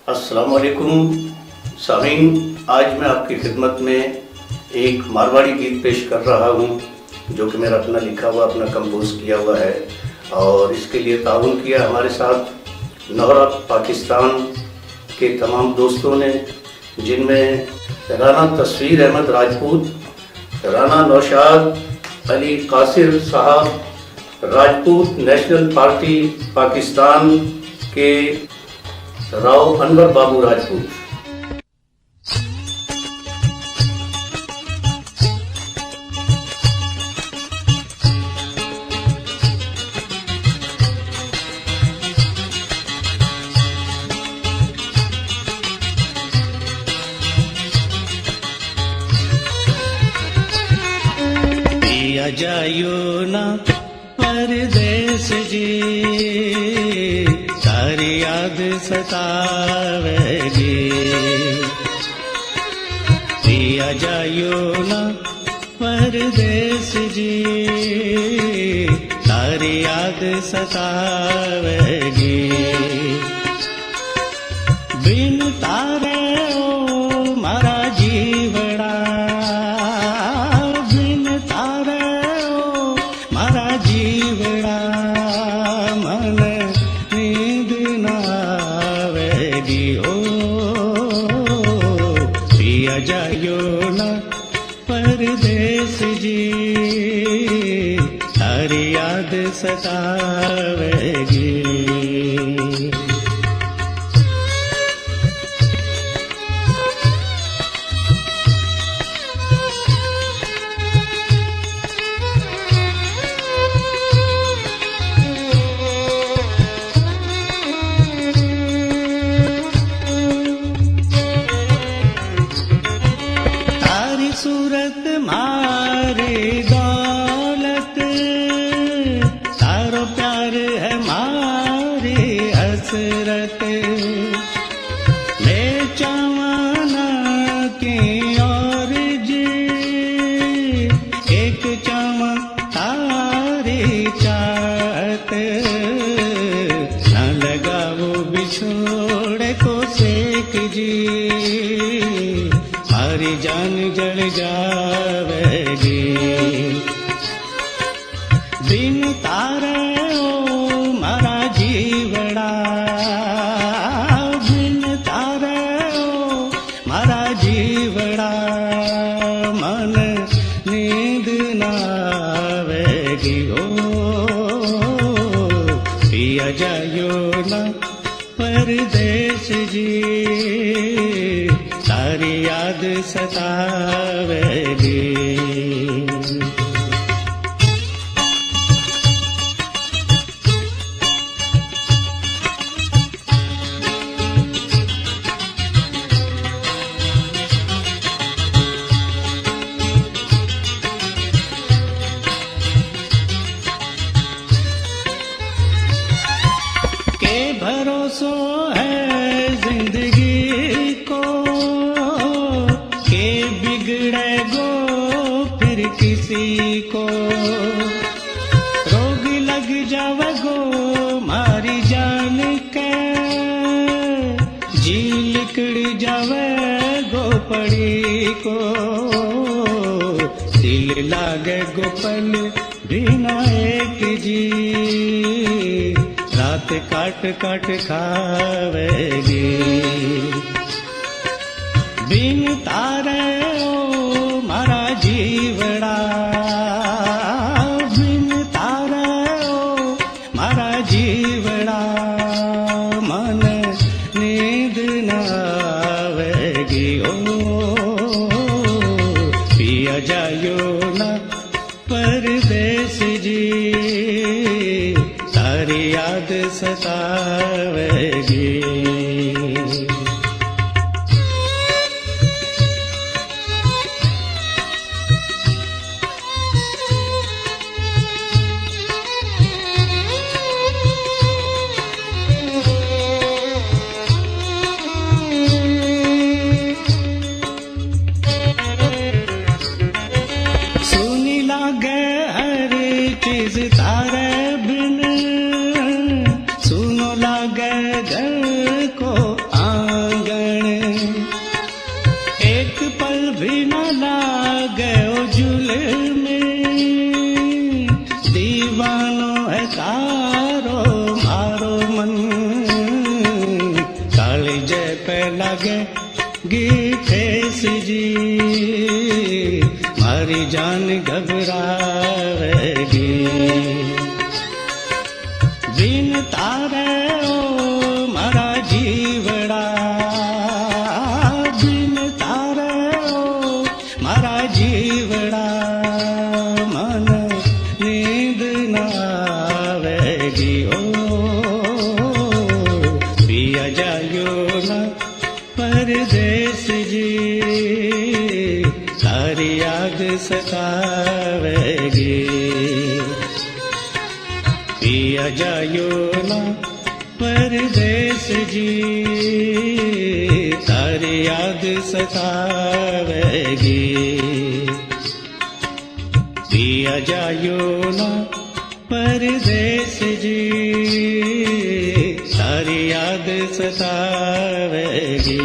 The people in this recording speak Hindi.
अस्सलाम वालेकुम सामीन। आज मैं आपकी खिदमत में एक मारवाड़ी गीत पेश कर रहा हूँ जो कि मेरा अपना लिखा हुआ, अपना कंपोज किया हुआ है। और इसके लिए ताउन किया हमारे साथ नौरा पाकिस्तान के तमाम दोस्तों ने, जिनमें राना तस्वीर अहमद राजपूत, राना नौशाद अली कासिर साहब, राजपूत नेशनल पार्टी पाकिस्तान के राव अनवर बाबू राजपूत। पिया जायो ना परदेस जी, सारी याद सतावेगी। पिया जायो ना परदेस जी, सारी याद सतावेगी। बिन तारे ओ मारा जीवड़ा, बिन तारे ओ मारा जीवड़ा, मन नींद ना आवेगी। ओ पिया जायो ना परदेस जी, सारी याद सतावेगी। सूरत मारी दौलत, तारो प्यार है मारी हसरत। ले चवाना की और जी, एक चवा तारी चाहत। न लगाओ बिछोड़े को सेक जी, मारी जान जल जावेगी। बिन तारे ओ मारा जीवड़ा, बिन तारे ओ मारा जीवड़ा, मन नींद ना आवेगी। ओ पिया जायो ना परदेस जी, सारी याद सतावेगी। के भरोसो है जिंदगी को, के बिगड़े गो फिर किसी को। रोग लग जावे गो मारी जान के, जी लिकड़ जावे गो पड़ी को। दिल लागे गो पल बिना एक जी, रात काट काट खावेगी। बिन तारे ओ मारा जीवड़ा, बिन तारे ओ मारा जीवड़ा, मन नींद ना आवेगी। ओ पिया जायो ना परदेस जी, सारी याद सतावेगी। पे लगेगी ठेस जी, मारी जान घबरावेगी। बिन तारे ओ मारा जीवड़ा, बिन तारे ओ मारा जीवड़ा, मन नींद ना आवेगी। ओ पिया जायो ना परदेस जी, तारी याद सतावेगी। पिया जायो ना परदेस जी, तारी याद सतावेगी। पिया जायो ना परदेस जी, तारी याद सतावेगी।